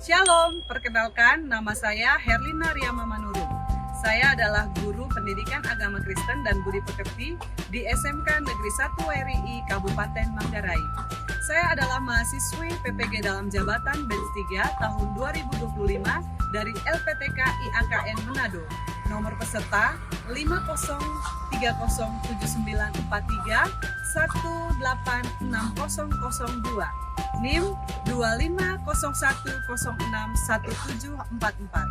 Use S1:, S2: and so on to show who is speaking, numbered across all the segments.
S1: Shalom, perkenalkan nama saya Herlina Riyama Manurung. Saya adalah guru pendidikan agama Kristen dan budi pekerti di SMK Negeri 1 RII Kabupaten Manggarai. Saya adalah mahasiswi PPG dalam jabatan Batch 3 tahun 2025 dari LPTK IAKN Manado. Nomor peserta 507943186002. NIM 2501061744.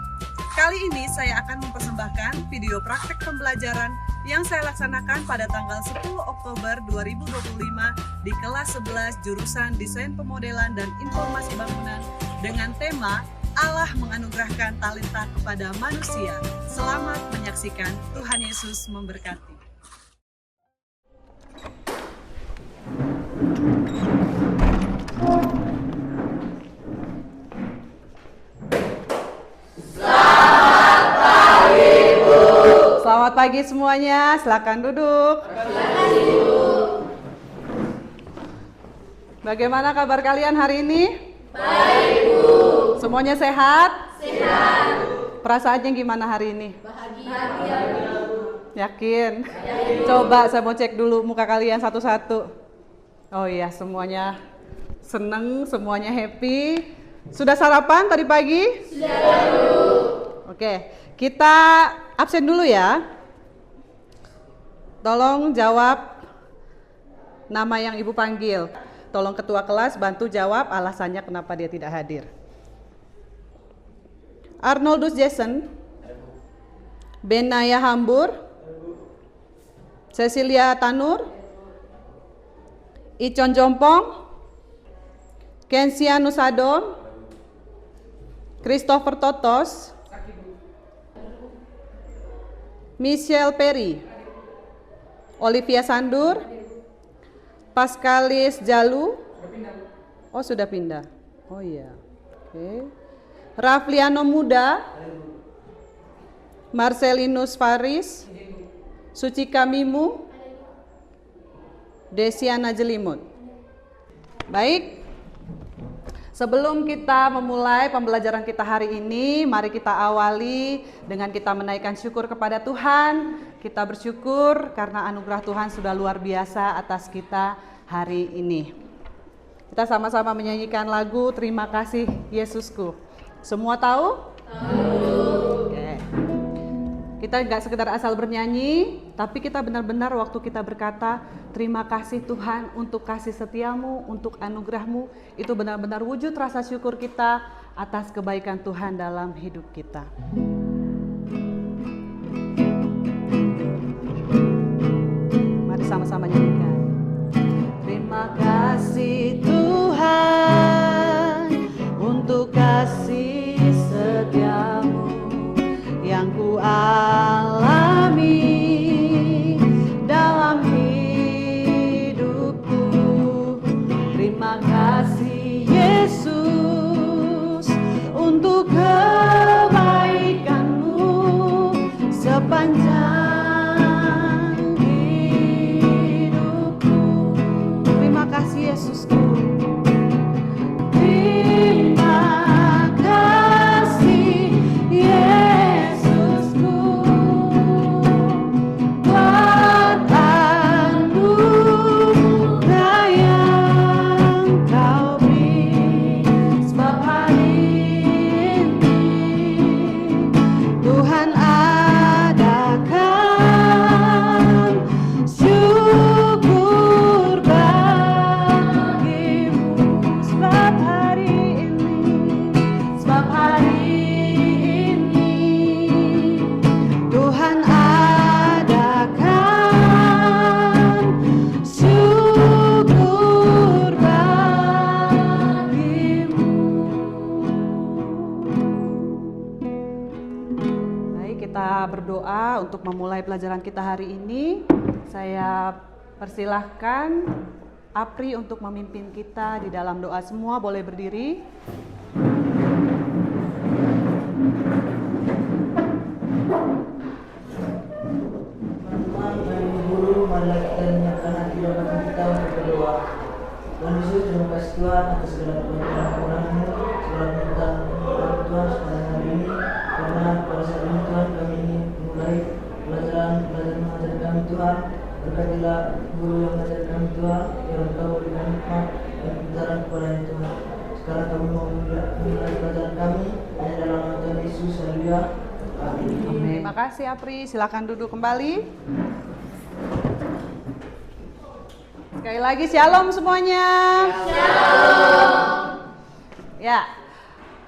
S1: Kali ini saya akan mempersembahkan video praktek pembelajaran yang saya laksanakan pada tanggal 10 Oktober 2025 di kelas 11 jurusan Desain Pemodelan dan Informasi Bangunan dengan tema Allah menganugerahkan talenta kepada manusia. Selamat menyaksikan, Tuhan Yesus memberkati. Selamat pagi semuanya, silakan duduk. Bagaimana kabar kalian hari ini? Baik, Bu. Semuanya sehat? Sehat. Perasaannya gimana hari ini? Bahagia. Yakin? Coba saya mau cek dulu muka kalian satu-satu. Oh iya, semuanya seneng, semuanya happy. Sudah sarapan tadi pagi? Sudah, Bu. Oke, kita absen dulu ya. Tolong jawab nama yang Ibu panggil. Tolong ketua kelas bantu jawab alasannya kenapa dia tidak hadir. Arnoldus Jason, Benaya Hambur, Cecilia Tanur, Icon Jompong, Kensia Nusadom, Christopher Totos, Michelle Perry, Olivia Sandur, Pascalis Jalu. Oh, sudah pindah. Oh iya. Oke. Rafliano Muda, Marcelinus Faris, Sucika Mimu, Desiana Jelimut. Baik. Sebelum kita memulai pembelajaran kita hari ini, mari kita awali dengan kita menaikkan syukur kepada Tuhan. Kita bersyukur karena anugerah Tuhan sudah luar biasa atas kita hari ini. Kita sama-sama menyanyikan lagu Terima Kasih Yesusku. Semua tahu? Tahu. Oke. Kita nggak sekedar asal bernyanyi, tapi kita benar-benar waktu kita berkata terima kasih Tuhan untuk kasih setiamu, untuk anugerahmu, itu benar-benar wujud rasa syukur kita atas kebaikan Tuhan dalam hidup kita. Mari sama-sama nyanyikan. Terima kasih Tuhan untuk kasih setiamu yang ku alami dalam hidupku. Terima kasih Yesus untuk kebaikanmu sepanjang hidupku. Terima kasih Yesusku. Terima kasih Yesusku buat anugerah yang Kau beri, sebab hari ini Tuhan adakan syukur bagimu, sebab hari ini Tuhan adakan syukur bagimu. Baik, kita berdoa untuk memulai pelajaran kita hari ini. Saya persilahkan Apri untuk memimpin kita di dalam doa. Semua boleh berdiri.
S2: Teman-teman dan guru, marilah kita niatkan hati dan batin kita untuk berdoa. Tuhan Yesus, terima kasih Tuhan atas segala kebaikan-Mu, segala permintaan Tuhan pada hari ini. Karena pada saat ini Tuhan kami ingin memulai pelajaran mengajar kami Tuhan. Berkatilah guru yang mengajar kami Tuhan, biar Engkau berikan hikmat dan kebenaran kepada Tuhan. Sekarang kami mau memulai pelajaran kami hanya dalam nama Tuhan Yesus. Haleluya. Amin.
S1: Terima kasih Apri, silakan duduk kembali. Sekali lagi shalom semuanya. Shalom. Ya,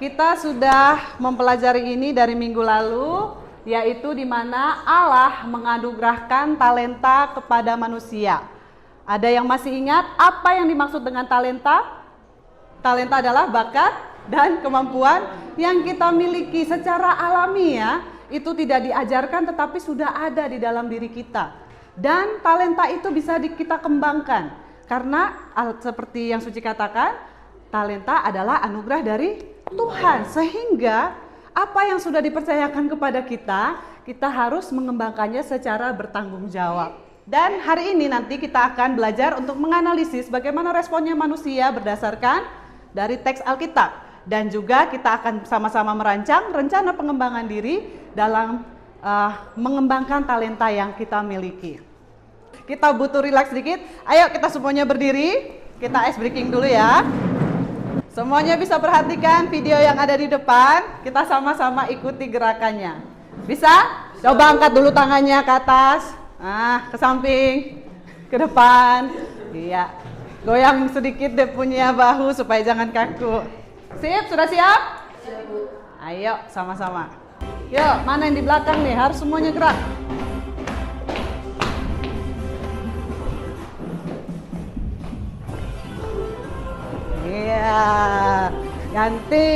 S1: kita sudah mempelajari ini dari minggu lalu, yaitu di mana Allah menganugerahkan talenta kepada manusia. Ada yang masih ingat apa yang dimaksud dengan talenta? Talenta adalah bakat dan kemampuan yang kita miliki secara alami ya. Itu tidak diajarkan tetapi sudah ada di dalam diri kita. Dan talenta itu bisa kita kembangkan. Karena seperti yang Suci katakan, talenta adalah anugerah dari Tuhan. Sehingga apa yang sudah dipercayakan kepada kita, kita harus mengembangkannya secara bertanggung jawab. Dan hari ini nanti kita akan belajar untuk menganalisis bagaimana responnya manusia berdasarkan dari teks Alkitab. Dan juga kita akan sama-sama merancang rencana pengembangan diri dalam mengembangkan talenta yang kita miliki. Kita butuh rileks sedikit. Ayo kita semuanya berdiri. Kita ice breaking dulu ya. Semuanya bisa perhatikan video yang ada di depan. Kita sama-sama ikuti gerakannya. Bisa? Coba angkat dulu tangannya ke atas. Ke samping, ke depan. Iya. Goyang sedikit deh punya bahu supaya jangan kaku. Sip, sudah siap? Siap, Bu. Ayo sama-sama. Yuk, mana yang di belakang nih? Harus semuanya gerak. Iya, ganti.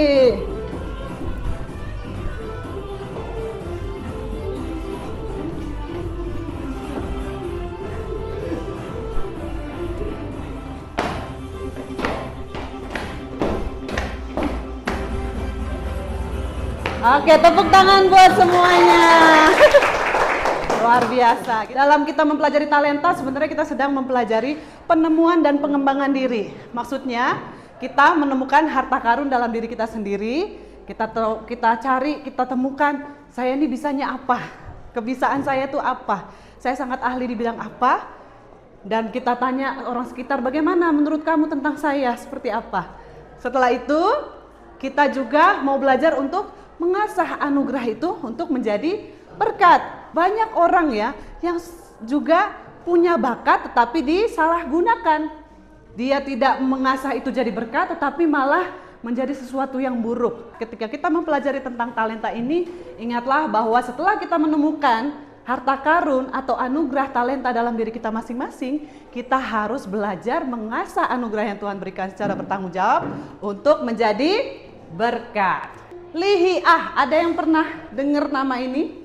S1: Oke, tepuk tangan buat semuanya. Luar biasa. Dalam kita mempelajari talenta, sebenarnya kita sedang mempelajari penemuan dan pengembangan diri. Maksudnya, kita menemukan harta karun dalam diri kita sendiri. Kita cari, kita temukan, saya ini bisanya apa? Kebisaan saya itu apa? Saya sangat ahli di bidang apa? Dan kita tanya orang sekitar, bagaimana menurut kamu tentang saya? Seperti apa? Setelah itu, kita juga mau belajar untuk mengasah anugerah itu untuk menjadi berkat. Banyak orang ya yang juga punya bakat tetapi disalahgunakan. Dia tidak mengasah itu jadi berkat tetapi malah menjadi sesuatu yang buruk. Ketika kita mempelajari tentang talenta ini, ingatlah bahwa setelah kita menemukan harta karun atau anugerah talenta dalam diri kita masing-masing, kita harus belajar mengasah anugerah yang Tuhan berikan secara bertanggung jawab untuk menjadi berkat. Lihiah, ada yang pernah dengar nama ini?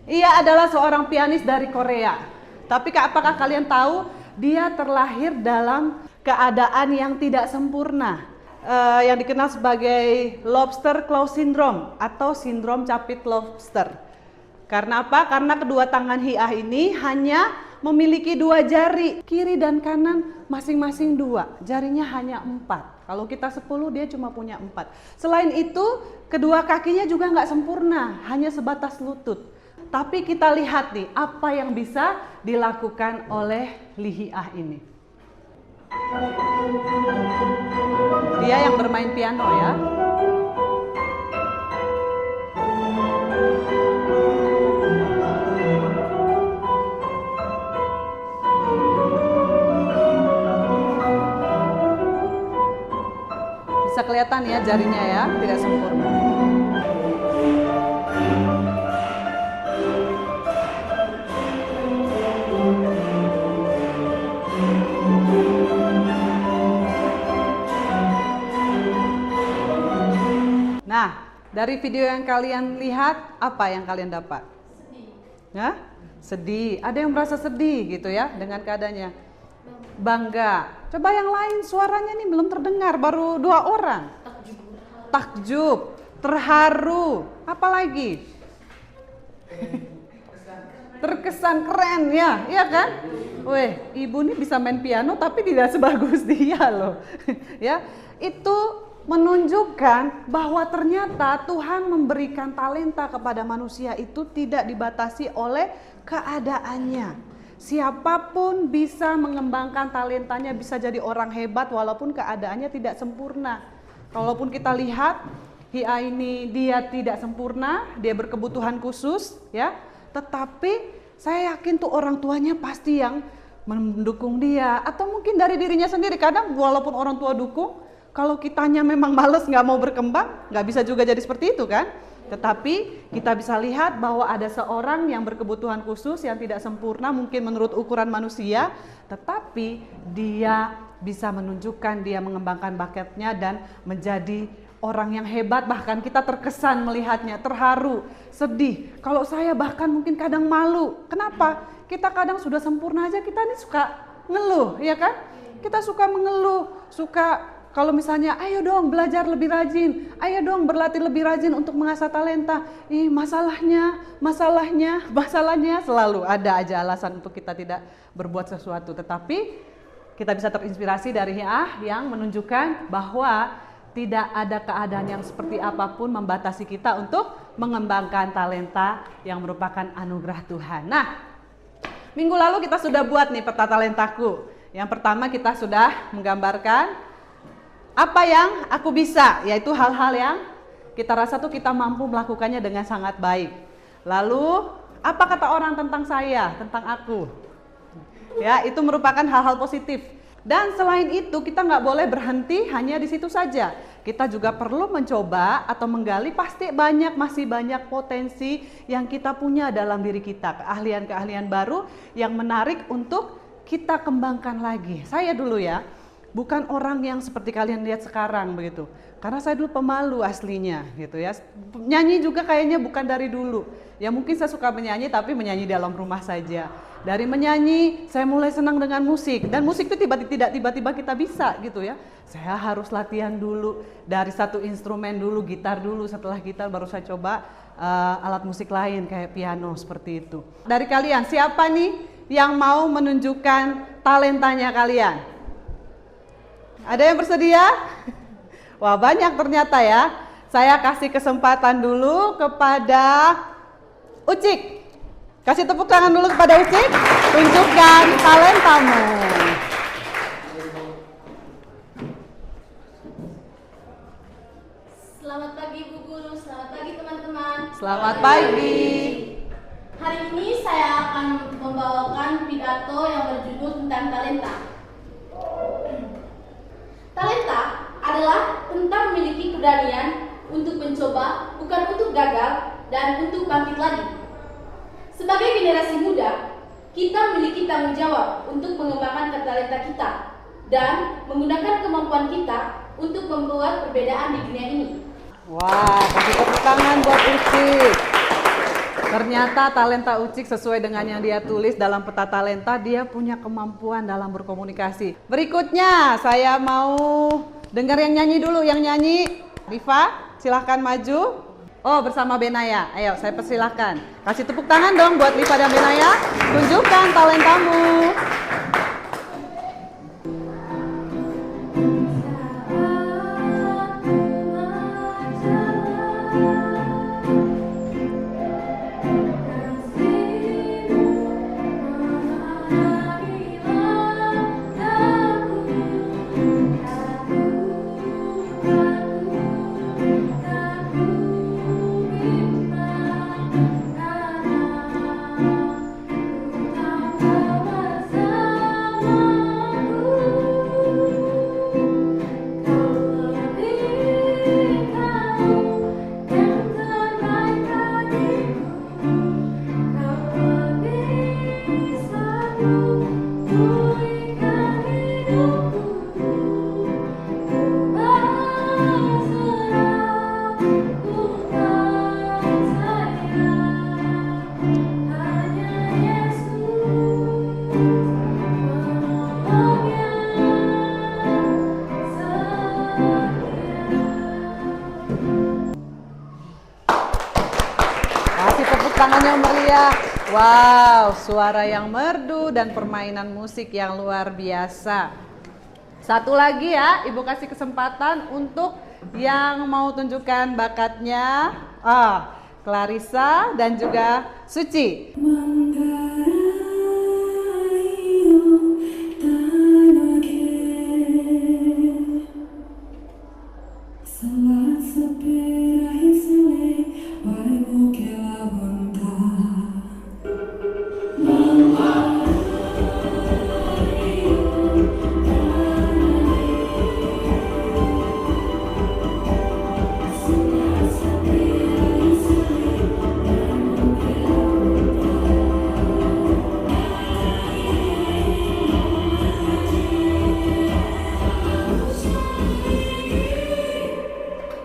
S1: Ia adalah seorang pianis dari Korea. Tapi apakah kalian tahu dia terlahir dalam keadaan yang tidak sempurna, yang dikenal sebagai lobster claw syndrome atau sindrom capit lobster. Karena apa? Karena kedua tangan Hiah ini hanya memiliki 2 jari, kiri dan kanan masing-masing 2, jarinya hanya 4. Kalau kita 10 dia cuma punya 4. Selain itu kedua kakinya juga nggak sempurna, hanya sebatas lutut. Tapi kita lihat nih apa yang bisa dilakukan oleh Lihiah ini. Dia yang bermain piano ya. Bisa kelihatan ya jarinya ya, tidak sempurna. Nah, dari video yang kalian lihat, apa yang kalian dapat? Sedih. Ya? Sedih. Ada yang merasa sedih gitu ya dengan keadaannya. Bangga. Coba yang lain suaranya nih belum terdengar, baru 2 orang. Takjub, terharu, apa lagi? terkesan keren ya, iya kan? Weh, ibu nih bisa main piano tapi tidak sebagus dia loh. Ya, itu menunjukkan bahwa ternyata Tuhan memberikan talenta kepada manusia itu tidak dibatasi oleh keadaannya. Siapapun bisa mengembangkan talentanya, bisa jadi orang hebat walaupun keadaannya tidak sempurna. Kalaupun kita lihat Hia ini dia tidak sempurna, dia berkebutuhan khusus ya, tetapi saya yakin tuh orang tuanya pasti yang mendukung dia, atau mungkin dari dirinya sendiri. Kadang walaupun orang tua dukung, kalau kitanya memang males nggak mau berkembang, nggak bisa juga jadi seperti itu kan. Tetapi kita bisa lihat bahwa ada seorang yang berkebutuhan khusus yang tidak sempurna mungkin menurut ukuran manusia, tetapi dia bisa menunjukkan, dia mengembangkan bakatnya dan menjadi orang yang hebat. Bahkan kita terkesan melihatnya, terharu, sedih. Kalau saya bahkan mungkin kadang malu. Kenapa? Kita kadang sudah sempurna aja kita ini suka ngeluh, ya kan? Kita suka mengeluh, suka kalau misalnya ayo dong belajar lebih rajin, ayo dong berlatih lebih rajin untuk mengasah talenta. Masalahnya selalu ada aja alasan untuk kita tidak berbuat sesuatu. Tetapi kita bisa terinspirasi dari Hia yang menunjukkan bahwa tidak ada keadaan yang seperti apapun membatasi kita untuk mengembangkan talenta yang merupakan anugerah Tuhan. Nah, minggu lalu kita sudah buat nih peta talentaku. Yang pertama kita sudah menggambarkan apa yang aku bisa, yaitu hal-hal yang kita rasa tuh kita mampu melakukannya dengan sangat baik. Lalu, apa kata orang tentang saya, tentang aku? Ya, itu merupakan hal-hal positif. Dan selain itu kita nggak boleh berhenti hanya di situ saja. Kita juga perlu mencoba atau menggali, pasti masih banyak potensi yang kita punya dalam diri kita. Keahlian-keahlian baru yang menarik untuk kita kembangkan lagi. Saya dulu ya, bukan orang yang seperti kalian lihat sekarang begitu. Karena saya dulu pemalu aslinya gitu ya. Nyanyi juga kayaknya bukan dari dulu. Ya mungkin saya suka menyanyi tapi menyanyi dalam rumah saja. Dari menyanyi saya mulai senang dengan musik, dan musik itu tiba-tiba kita bisa gitu ya. Saya harus latihan dulu dari satu instrumen dulu, gitar dulu, setelah gitar baru saya coba alat musik lain kayak piano seperti itu. Dari kalian siapa nih yang mau menunjukkan talentanya kalian? Ada yang bersedia? Wah, banyak ternyata ya. Saya kasih kesempatan dulu kepada Ucik. Kasih tepuk tangan dulu kepada Ucik. Tunjukkan talentamu.
S3: Selamat pagi Bu Guru, selamat pagi teman-teman.
S1: Selamat pagi.
S3: Hari ini saya akan membawakan pidato yang berjudul tentang talenta. Talenta adalah tentang memiliki keberanian untuk mencoba, bukan untuk gagal dan untuk bangkit lagi. Sebagai generasi muda, kita memiliki tanggung jawab untuk mengembangkan talenta kita dan menggunakan kemampuan kita untuk membuat perbedaan di dunia ini.
S1: Wah, kasih tepuk tangan buat Ucik. Ternyata talenta Ucik sesuai dengan yang dia tulis dalam peta talenta, dia punya kemampuan dalam berkomunikasi. Berikutnya saya mau dengar yang nyanyi dulu, yang nyanyi. Riva, silahkan maju. Oh, bersama Benaya. Ayo, saya persilahkan. Kasih tepuk tangan dong buat Riva dan Benaya. Tunjukkan talentamu. Tangannya meriah. Wow, suara yang merdu dan permainan musik yang luar biasa. Satu lagi ya, Ibu kasih kesempatan untuk yang mau tunjukkan bakatnya. Clarissa dan juga Suci.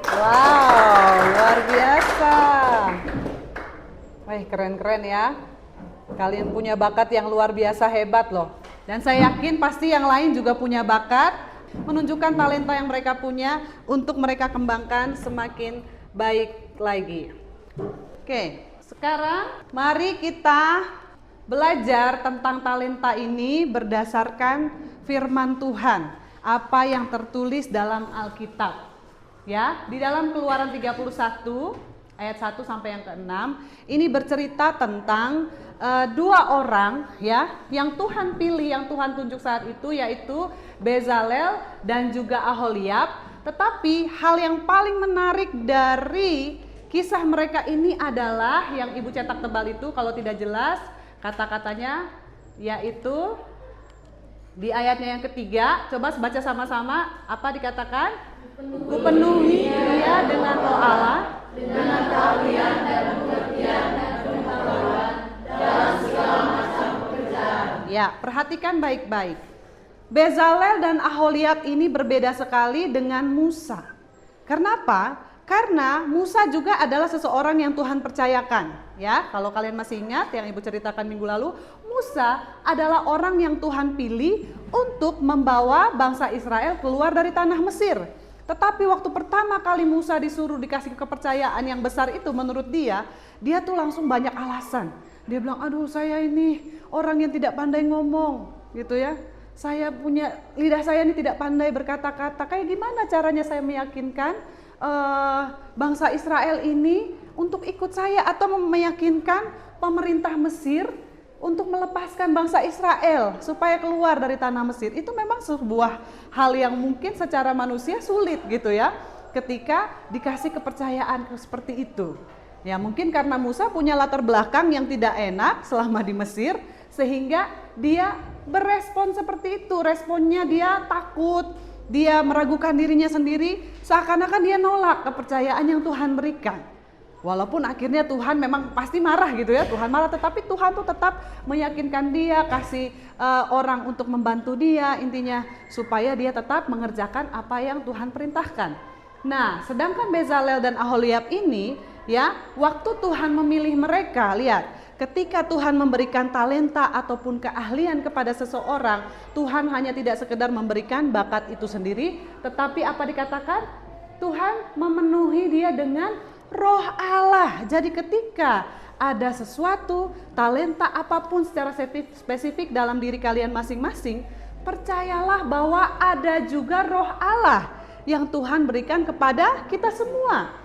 S1: Wow, luar biasa. Wih, keren-keren ya. Kalian punya bakat yang luar biasa hebat loh. Dan saya yakin pasti yang lain juga punya bakat, menunjukkan talenta yang mereka punya untuk mereka kembangkan semakin baik lagi. Oke, sekarang mari kita belajar tentang talenta ini berdasarkan firman Tuhan. Apa yang tertulis dalam Alkitab. Ya, di dalam Keluaran 31 ayat 1 sampai yang ke-6 ini bercerita tentang dua orang ya yang Tuhan pilih, yang Tuhan tunjuk saat itu, yaitu Bezalel dan juga Aholiab. Tetapi hal yang paling menarik dari kisah mereka ini adalah yang Ibu cetak tebal itu, kalau tidak jelas kata-katanya, yaitu di ayatnya yang ketiga. Coba baca sama-sama, apa dikatakan? Kupenuhi dia dengan roh Allah, dengan keahlian dan pengertian dan pengetahuan dalam segala macam pekerjaan. Ya, perhatikan baik-baik. Bezalel dan Aholiab ini berbeda sekali dengan Musa. Kenapa? Karena Musa juga adalah seseorang yang Tuhan percayakan. Ya, kalau kalian masih ingat yang Ibu ceritakan minggu lalu, Musa adalah orang yang Tuhan pilih untuk membawa bangsa Israel keluar dari tanah Mesir. Tetapi waktu pertama kali Musa disuruh dikasih kepercayaan yang besar itu, menurut dia tuh langsung banyak alasan. Dia bilang, aduh saya ini orang yang tidak pandai ngomong gitu ya. Lidah saya ini tidak pandai berkata-kata. Kayak gimana caranya saya meyakinkan bangsa Israel ini untuk ikut saya, atau meyakinkan pemerintah Mesir untuk melepaskan bangsa Israel supaya keluar dari tanah Mesir. Itu memang sebuah hal yang mungkin secara manusia sulit gitu ya, ketika dikasih kepercayaan seperti itu. Ya mungkin karena Musa punya latar belakang yang tidak enak selama di Mesir, sehingga dia berespon seperti itu. Responnya dia takut, dia meragukan dirinya sendiri, seakan-akan dia nolak kepercayaan yang Tuhan berikan. Walaupun akhirnya Tuhan memang pasti marah gitu ya, Tuhan marah, tetapi Tuhan tuh tetap meyakinkan dia, kasih orang untuk membantu dia, intinya supaya dia tetap mengerjakan apa yang Tuhan perintahkan. Nah, sedangkan Bezalel dan Aholiab ini ya, waktu Tuhan memilih mereka, lihat, ketika Tuhan memberikan talenta ataupun keahlian kepada seseorang, Tuhan hanya tidak sekedar memberikan bakat itu sendiri, tetapi apa dikatakan? Tuhan memenuhi dia dengan Roh Allah. Jadi ketika ada sesuatu, talenta apapun secara spesifik dalam diri kalian masing-masing, percayalah bahwa ada juga Roh Allah yang Tuhan berikan kepada kita semua.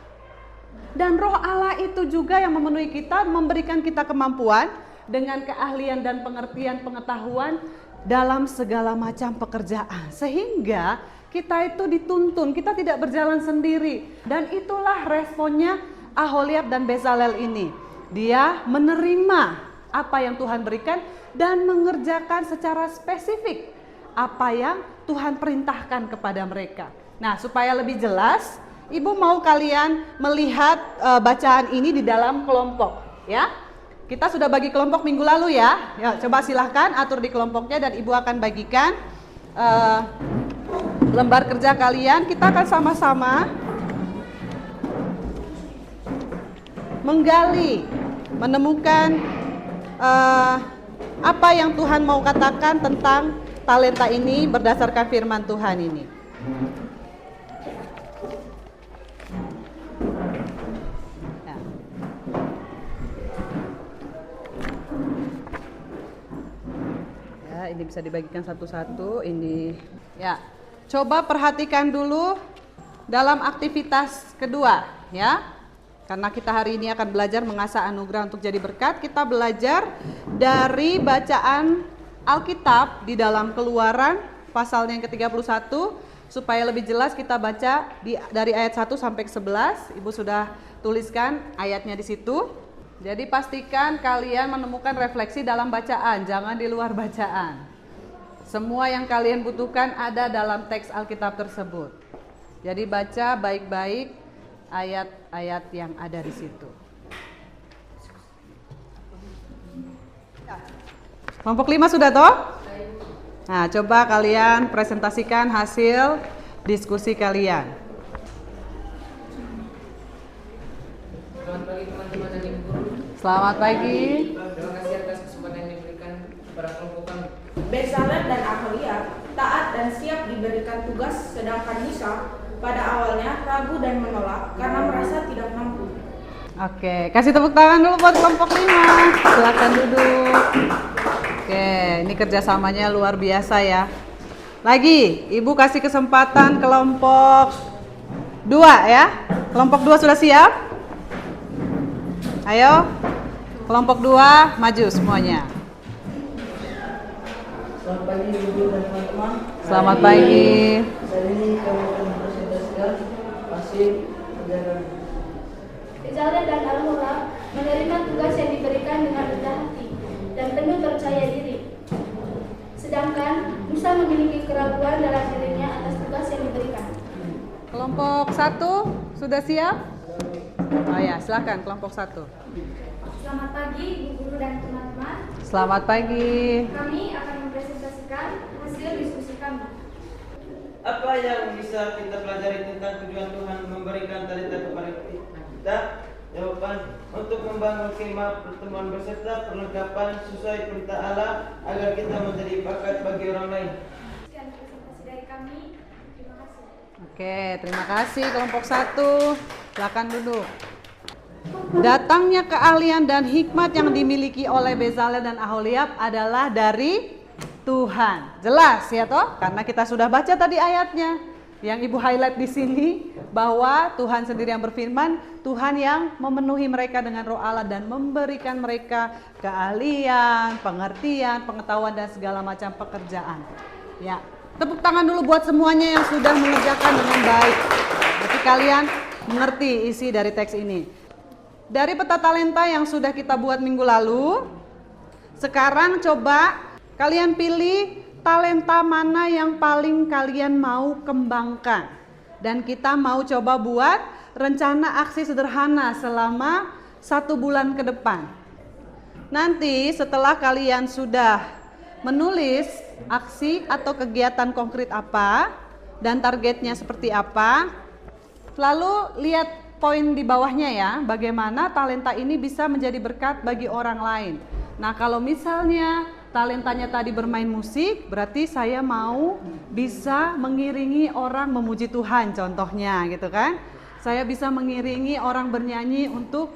S1: Dan Roh Allah itu juga yang memenuhi kita, memberikan kita kemampuan dengan keahlian dan pengertian pengetahuan dalam segala macam pekerjaan. Sehingga kita itu dituntun, kita tidak berjalan sendiri. Dan itulah responnya Aholiab dan Bezalel ini. Dia menerima apa yang Tuhan berikan dan mengerjakan secara spesifik apa yang Tuhan perintahkan kepada mereka. Nah, supaya lebih jelas, Ibu mau kalian melihat bacaan ini di dalam kelompok, ya. Kita sudah bagi kelompok minggu lalu ya. Ya, coba silahkan atur di kelompoknya dan Ibu akan bagikan lembar kerja kalian. Kita akan sama-sama menggali, menemukan apa yang Tuhan mau katakan tentang talenta ini berdasarkan firman Tuhan ini. ini bisa dibagikan satu-satu. Ini ya. Coba perhatikan dulu dalam aktivitas kedua ya. Karena kita hari ini akan belajar mengasah anugerah untuk jadi berkat, kita belajar dari bacaan Alkitab di dalam Keluaran pasalnya yang ke-31. Supaya lebih jelas kita baca dari ayat 1 sampai ke 11. Ibu sudah tuliskan ayatnya di situ. Jadi pastikan kalian menemukan refleksi dalam bacaan, jangan di luar bacaan. Semua yang kalian butuhkan ada dalam teks Alkitab tersebut. Jadi baca baik-baik ayat-ayat yang ada di situ. Kelompok 5 sudah toh? Nah, coba kalian presentasikan hasil diskusi kalian.
S4: Selamat pagi teman-teman dan ibu guru.
S1: Selamat pagi.
S4: Terima kasih atas kesempatan yang diberikan kepada kelompok kami.
S5: Bezalel dan Aholiab taat dan siap diberikan tugas, sedangkan Musa pada awalnya ragu dan menolak karena merasa tidak mampu.
S1: Oke, kasih tepuk tangan dulu buat kelompok 5. Silakan duduk. Oke, ini kerjasamanya luar biasa ya. Lagi, ibu kasih kesempatan kelompok 2 ya. Kelompok 2 sudah siap? Ayo, kelompok 2 maju semuanya.
S2: Selamat pagi ibu dan teman-teman.
S1: Selamat pagi.
S2: Saat ini kami akan mempresentasikan hasil kerja kami.
S3: Bezalel dan Aholiab menerima tugas yang diberikan dengan rendah hati dan penuh percaya diri. Sedangkan Musa memiliki keraguan dalam dirinya atas tugas yang diberikan.
S1: Kelompok 1 sudah siap? Oh ya, silakan kelompok 1.
S3: Selamat pagi Ibu Guru dan teman-teman.
S1: Selamat pagi.
S3: Kami akan mempresentasikan hasil diskusi kami.
S6: Apa yang bisa kita pelajari tentang tujuan Tuhan memberikan talenta kepada kita? Jawaban, untuk membangun kemah pertemuan berserta perlengkapan sesuai perintah Allah agar kita menjadi bakat bagi orang lain.
S3: Sekian presentasi dari kami. Terima kasih.
S1: Oke, terima kasih kelompok 1. Silakan duduk. Datangnya keahlian dan hikmat yang dimiliki oleh Bezalel dan Aholiab adalah dari Tuhan. Jelas ya toh? Karena kita sudah baca tadi ayatnya. Yang ibu highlight di sini bahwa Tuhan sendiri yang berfirman, Tuhan yang memenuhi mereka dengan roh Allah dan memberikan mereka keahlian, pengertian, pengetahuan dan segala macam pekerjaan. Ya, tepuk tangan dulu buat semuanya yang sudah mengerjakan dengan baik. Berarti kalian mengerti isi dari teks ini. Dari peta talenta yang sudah kita buat minggu lalu, sekarang coba kalian pilih talenta mana yang paling kalian mau kembangkan. Dan kita mau coba buat rencana aksi sederhana selama 1 bulan ke depan. Nanti setelah kalian sudah menulis aksi atau kegiatan konkret apa dan targetnya seperti apa, lalu lihat poin di bawahnya ya, bagaimana talenta ini bisa menjadi berkat bagi orang lain. Nah, kalau misalnya talentanya tadi bermain musik, berarti saya mau bisa mengiringi orang memuji Tuhan contohnya gitu kan. Saya bisa mengiringi orang bernyanyi untuk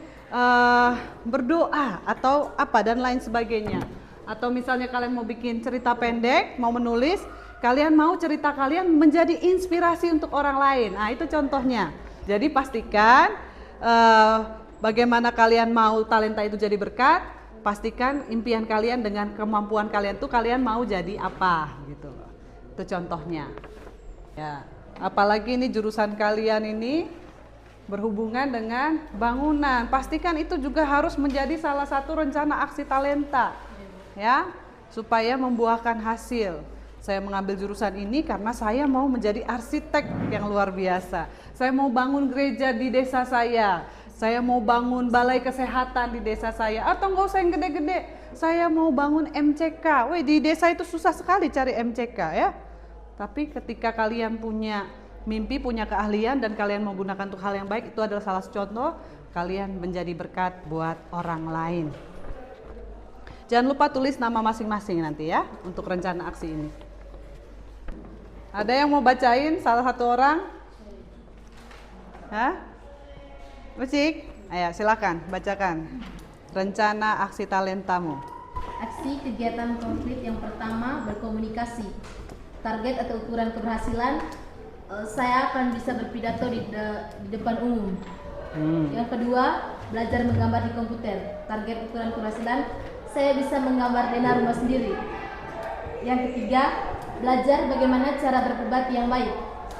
S1: berdoa atau apa dan lain sebagainya. Atau misalnya kalian mau bikin cerita pendek, mau menulis, kalian mau cerita kalian menjadi inspirasi untuk orang lain. Nah, itu contohnya. Jadi pastikan bagaimana kalian mau talenta itu jadi berkat. Pastikan impian kalian dengan kemampuan kalian tuh kalian mau jadi apa gitu loh. Itu contohnya. Ya, apalagi ini jurusan kalian ini berhubungan dengan bangunan. Pastikan itu juga harus menjadi salah satu rencana aksi talenta. Ya, supaya membuahkan hasil. Saya mengambil jurusan ini karena saya mau menjadi arsitek yang luar biasa. Saya mau bangun gereja di desa saya. Saya mau bangun balai kesehatan di desa saya, atau nggak usah yang gede-gede. Saya mau bangun MCK. Wih, di desa itu susah sekali cari MCK ya. Tapi ketika kalian punya mimpi, punya keahlian, dan kalian mau gunakan untuk hal yang baik, itu adalah salah satu contoh kalian menjadi berkat buat orang lain. Jangan lupa tulis nama masing-masing nanti ya, untuk rencana aksi ini. Ada yang mau bacain salah satu orang? Hah? Musik? Ayo silakan bacakan rencana aksi talentamu.
S3: Aksi kegiatan konkret yang pertama berkomunikasi. Target atau ukuran keberhasilan, saya akan bisa berpidato di depan umum. Yang kedua, belajar menggambar di komputer. Target ukuran keberhasilan, saya bisa menggambar denah rumah sendiri. Yang ketiga, belajar bagaimana cara berdebat yang baik.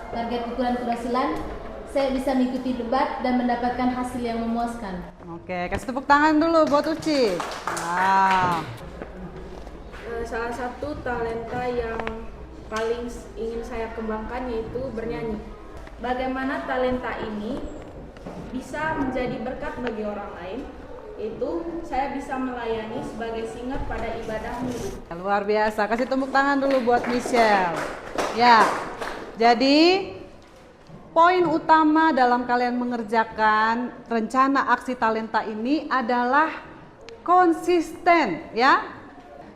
S3: Target ukuran keberhasilan, saya bisa mengikuti debat dan mendapatkan hasil yang memuaskan.
S1: Oke, kasih tepuk tangan dulu buat Uci. Wow.
S5: Salah satu talenta yang paling ingin saya kembangkan yaitu bernyanyi. Bagaimana talenta ini bisa menjadi berkat bagi orang lain, yaitu saya bisa melayani sebagai singer pada ibadah minggu.
S1: Luar biasa, kasih tepuk tangan dulu buat Michelle. Ya, jadi poin utama dalam kalian mengerjakan rencana aksi talenta ini adalah konsisten, ya.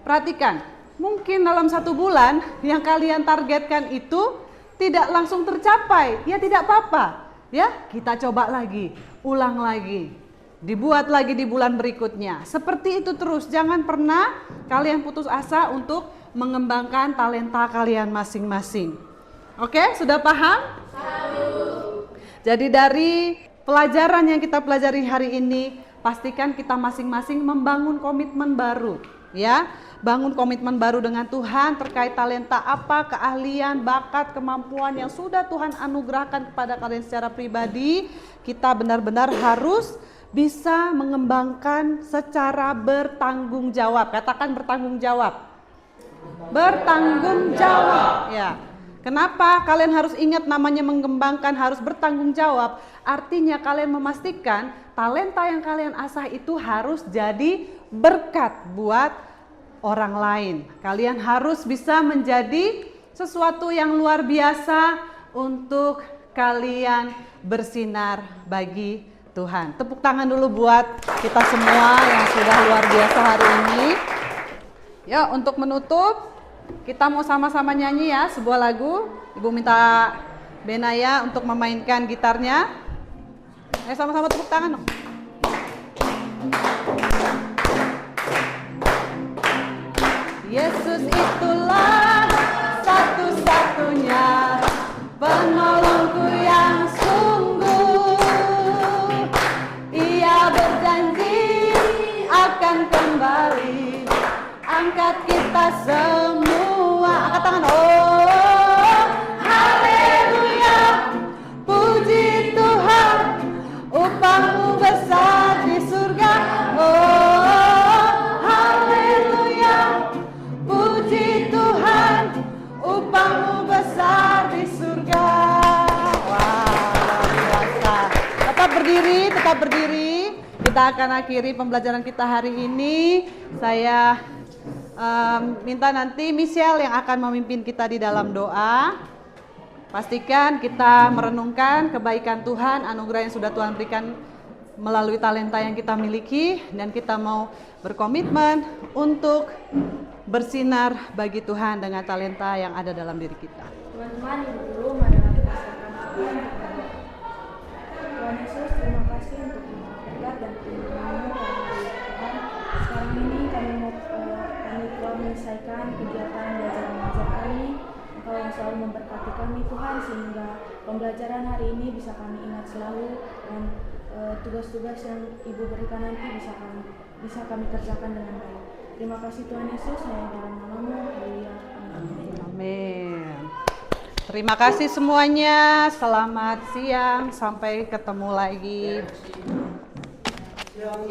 S1: Perhatikan, mungkin dalam 1 bulan yang kalian targetkan itu tidak langsung tercapai, ya tidak apa-apa, ya. Kita coba lagi, ulang lagi, dibuat lagi di bulan berikutnya. Seperti itu terus, jangan pernah kalian putus asa untuk mengembangkan talenta kalian masing-masing. Oke, sudah paham? Jadi dari pelajaran yang kita pelajari hari ini, pastikan kita masing-masing membangun komitmen baru, ya. Bangun komitmen baru dengan Tuhan terkait talenta apa, keahlian, bakat, kemampuan yang sudah Tuhan anugerahkan kepada kalian secara pribadi. Kita benar-benar harus bisa mengembangkan secara bertanggung jawab. Katakan bertanggung jawab. Bertanggung jawab, ya. Kenapa kalian harus ingat namanya mengembangkan, harus bertanggung jawab? Artinya kalian memastikan talenta yang kalian asah itu harus jadi berkat buat orang lain. Kalian harus bisa menjadi sesuatu yang luar biasa untuk kalian bersinar bagi Tuhan. Tepuk tangan dulu buat kita semua yang sudah luar biasa hari ini. Ya, untuk menutup, kita mau sama-sama nyanyi ya sebuah lagu. Ibu minta Benaya untuk memainkan gitarnya. Ayo sama-sama tepuk tangan dong. Yesus itulah satu-satunya penolongku yang sungguh. Ia berjanji akan kembali angkat kita semua. Angkat tangan. Oh, haleluya, puji Tuhan, upahmu besar di surga. Oh, haleluya, puji Tuhan, upahmu besar di surga. Wah, luar biasa. Tetap berdiri. Kita akan akhiri pembelajaran kita hari ini. Saya minta nanti Michelle yang akan memimpin kita di dalam doa. Pastikan kita merenungkan kebaikan Tuhan, anugerah yang sudah Tuhan berikan melalui talenta yang kita miliki, dan kita mau berkomitmen untuk bersinar bagi Tuhan dengan talenta yang ada dalam diri kita.
S5: Teman-teman, Ibu Guru, marilah kita serahkan Tuhan kepada Tuhan Yesus. Terima kasih untuk berkat dan perlindungan-Mu pada hari Tuhan. Sekarang ini kami telah menyelesaikan kegiatan belajar mengajar kami. Engkau yang selalu memberkati kami Tuhan, sehingga pembelajaran hari ini bisa kami ingat selalu, dan tugas-tugas yang Ibu berikan nanti bisa kami kerjakan dengan baik. Terima kasih Tuhan Yesus, hanya dalam nama-Mu. Haleluya. Amin.
S1: Amin. Terima kasih semuanya. Selamat siang. Sampai ketemu lagi.
S6: Siang.